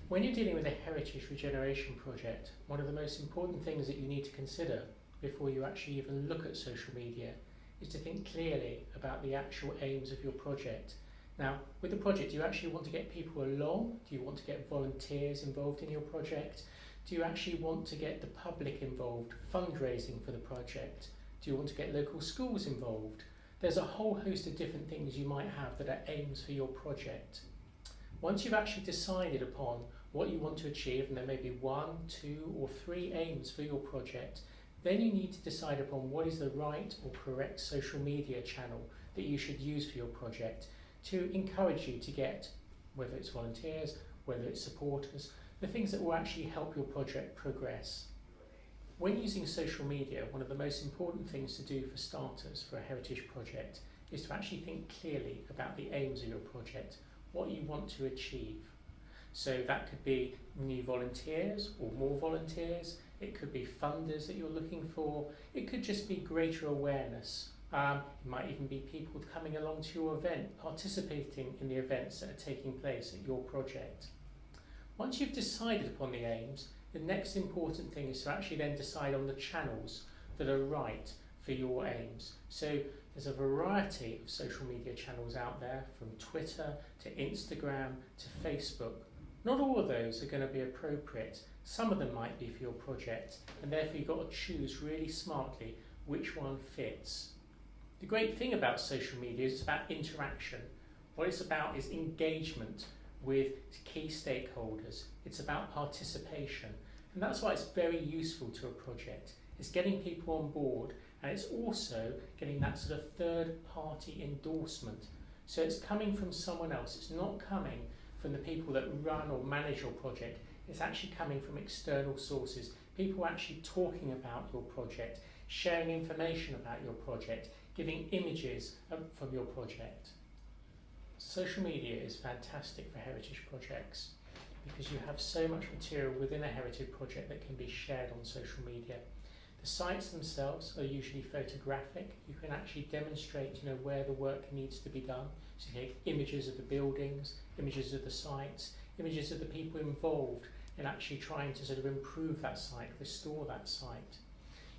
When you're dealing with a heritage regeneration project, one of the most important things that you need to consider before you actually even look at social media is to think clearly about the actual aims of your project. Now, with the project, do you actually want to get people along? Do you want to get volunteers involved in your project? Do you actually want to get the public involved, fundraising for the project? Do you want to get local schools involved? There's a whole host of different things you might have that are aims for your project. Once you've actually decided upon what you want to achieve, and there may be 1, 2 or 3 aims for your project, then you need to decide upon what is the right or correct social media channel that you should use for your project to encourage you to get, whether it's volunteers, whether it's supporters, the things that will actually help your project progress. When using social media, one of the most important things to do for starters for a heritage project is to actually think clearly about the aims of your project, what you want to achieve. So that could be new volunteers or more volunteers, it could be funders that you're looking for, it could just be greater awareness. It might even be people coming along to your event, participating in the events that are taking place at your project. Once you've decided upon the aims, the next important thing is to actually then decide on the channels that are right for your aims. So there's a variety of social media channels out there, from Twitter to Instagram to Facebook. Not all of those are going to be appropriate. Some of them might be for your project, and therefore you've got to choose really smartly which one fits. The great thing about social media is it's about interaction. What it's about is engagement with key stakeholders. It's about participation, and that's why it's very useful to a project. It's getting people on board, and it's also getting that sort of third-party endorsement. So it's coming from someone else. It's not coming from the people that run or manage your project. It's actually coming from external sources, people actually talking about your project, sharing information about your project, giving images from your project. Social media is fantastic for heritage projects because you have so much material within a heritage project that can be shared on social media. The sites themselves are usually photographic. You can actually demonstrate, where the work needs to be done. So you take images of the buildings, images of the sites, images of the people involved in actually trying to sort of improve that site, restore that site.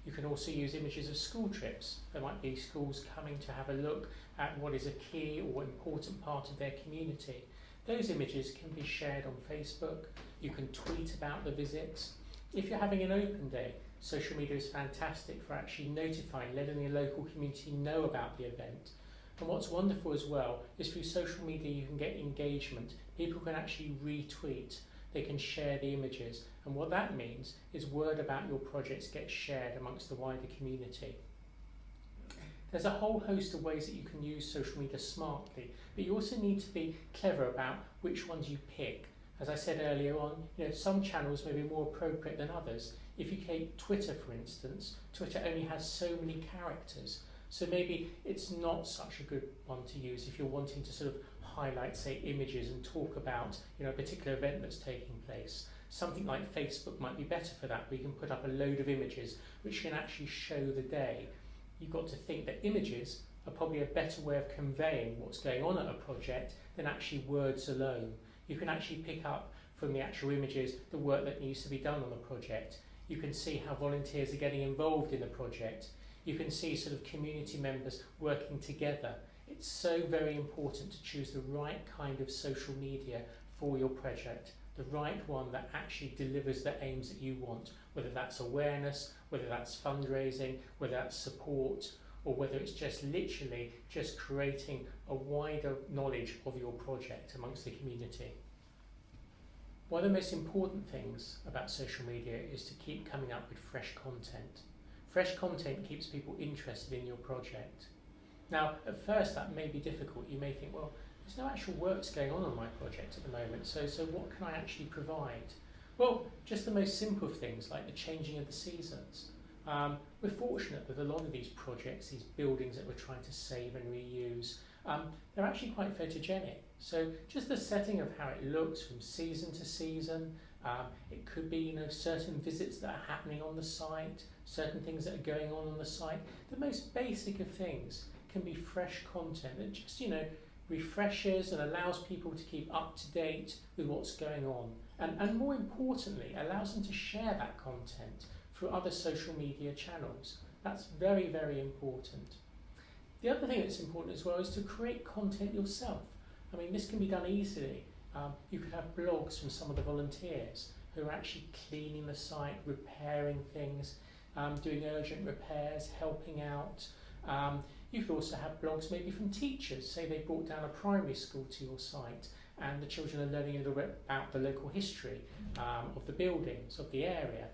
You can also use images of school trips. There might be schools coming to have a look at what is a key or important part of their community. Those images can be shared on Facebook. You can tweet about the visits. If you're having an open day, social media is fantastic for actually notifying, letting the local community know about the event. And what's wonderful as well is through social media you can get engagement. People can actually retweet. They can share the images, and what that means is word about your projects gets shared amongst the wider community. There's a whole host of ways that you can use social media smartly, but you also need to be clever about which ones you pick. As I said earlier on, some channels may be more appropriate than others. If you take Twitter, for instance, Twitter only has so many characters, so maybe it's not such a good one to use if you're wanting to sort of highlight, say, images and talk about a particular event that's taking place. Something like Facebook might be better for that, where you can put up a load of images which can actually show the day. You've got to think that images are probably a better way of conveying what's going on at a project than actually words alone. You can actually pick up from the actual images the work that needs to be done on the project. You can see how volunteers are getting involved in the project. You can see sort of community members working together. It's so very important to choose the right kind of social media for your project, the right one that actually delivers the aims that you want, whether that's awareness, whether that's fundraising, whether that's support, or whether it's just literally just creating a wider knowledge of your project amongst the community. One of the most important things about social media is to keep coming up with fresh content. Fresh content keeps people interested in your project. Now, at first that may be difficult. You may think, well, there's no actual works going on my project at the moment, so what can I actually provide? Well, just the most simple things like the changing of the seasons. We're fortunate that a lot of these projects, these buildings that we're trying to save and reuse, they're actually quite photogenic. So just the setting of how it looks from season to season, it could be certain visits that are happening on the site, certain things that are going on the site. The most basic of things can be fresh content that just refreshes and allows people to keep up to date with what's going on, and more importantly, allows them to share that content through other social media channels. That's very, very important. The other thing that's important as well is to create content yourself. I mean, this can be done easily. You could have blogs from some of the volunteers who are actually cleaning the site, repairing things, doing urgent repairs, helping out. You could also have blogs maybe from teachers. Say they brought down a primary school to your site and the children are learning a little bit about the local history of the buildings, of the area.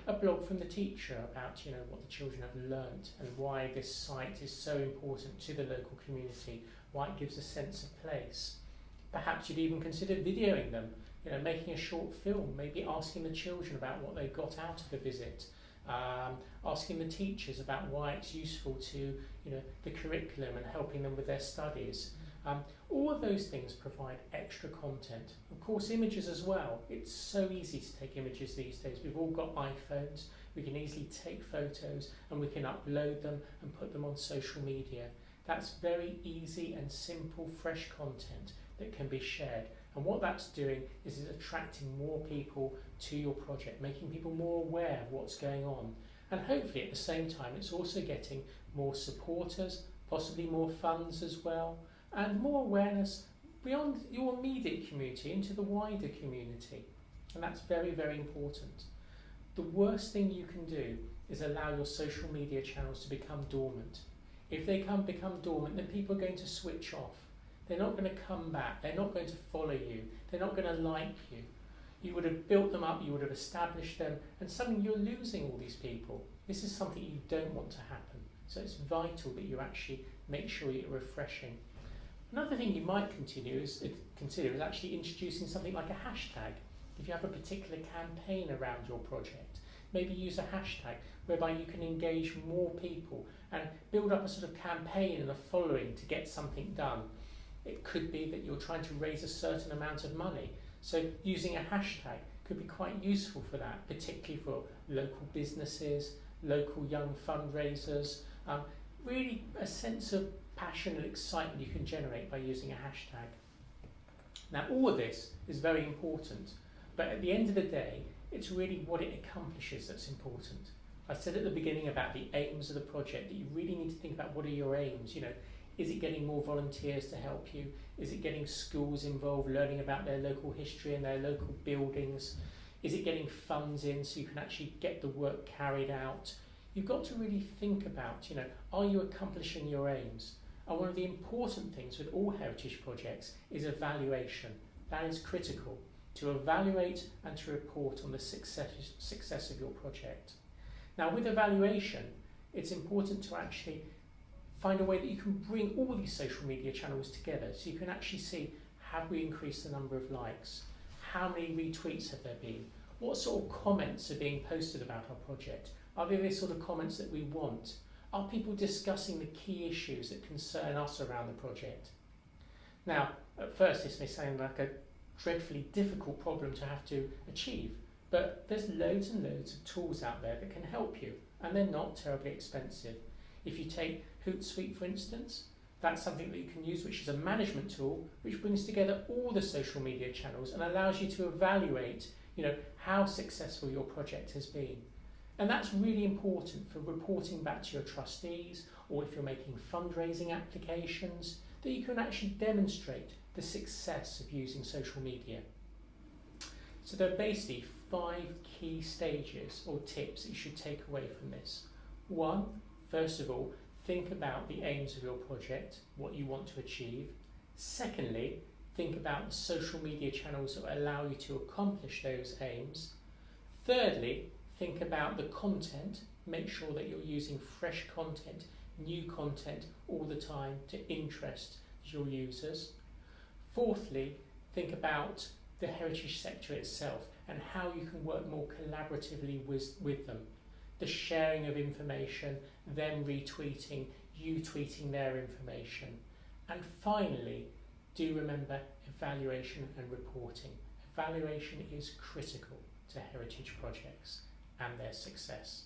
A blog from the teacher about what the children have learnt and why this site is so important to the local community, why it gives a sense of place. Perhaps you'd even consider videoing them, making a short film, maybe asking the children about what they got out of the visit, asking the teachers about why it's useful to the curriculum and helping them with their studies. All of those things provide extra content. Of course, images as well. It's so easy to take images these days. We've all got iPhones. We can easily take photos and we can upload them and put them on social media. That's very easy and simple, fresh content that can be shared. And what that's doing is it's attracting more people to your project, making people more aware of what's going on. And hopefully at the same time, it's also getting more supporters, possibly more funds as well, and more awareness beyond your immediate community into the wider community. And that's very, very important. The worst thing you can do is allow your social media channels to become dormant. If they become dormant, then people are going to switch off. They're not going to come back. They're not going to follow you. They're not going to like you. You would have built them up, you would have established them, and suddenly you're losing all these people. This is something you don't want to happen. So it's vital that you actually make sure you're refreshing. Another thing you might consider is actually introducing something like a hashtag. If you have a particular campaign around your project, maybe use a hashtag whereby you can engage more people and build up a sort of campaign and a following to get something done. It could be that you're trying to raise a certain amount of money. So using a hashtag could be quite useful for that, particularly for local businesses, local young fundraisers. Really a sense of passion and excitement you can generate by using a hashtag. Now all of this is very important, but at the end of the day, it's really what it accomplishes that's important. I said at the beginning about the aims of the project, that you really need to think about what are your aims. Is it getting more volunteers to help you? Is it getting schools involved, learning about their local history and their local buildings? Is it getting funds in so you can actually get the work carried out? You've got to really think about, are you accomplishing your aims? And one of the important things with all heritage projects is evaluation. That is critical, to evaluate and to report on the success of your project. Now with evaluation, it's important to actually find a way that you can bring all these social media channels together so you can actually see, have we increased the number of likes? How many retweets have there been? What sort of comments are being posted about our project? Are they the sort of comments that we want? Are people discussing the key issues that concern us around the project? Now, at first this may sound like a dreadfully difficult problem to have to achieve, but there's loads and loads of tools out there that can help you, and they're not terribly expensive. If you take Hootsuite, for instance, that's something that you can use, which is a management tool which brings together all the social media channels and allows you to evaluate, how successful your project has been. And that's really important for reporting back to your trustees, or if you're making fundraising applications, that you can actually demonstrate the success of using social media. So there are basically 5 key stages or tips that you should take away from this. 1, first of all, think about the aims of your project, what you want to achieve. Secondly, think about the social media channels that will allow you to accomplish those aims. Thirdly, think about the content. Make sure that you're using fresh content, new content all the time to interest your users. Fourthly, think about the heritage sector itself and how you can work more collaboratively with them. The sharing of information, them retweeting, you tweeting their information. And finally, do remember evaluation and reporting. Evaluation is critical to heritage projects and their success.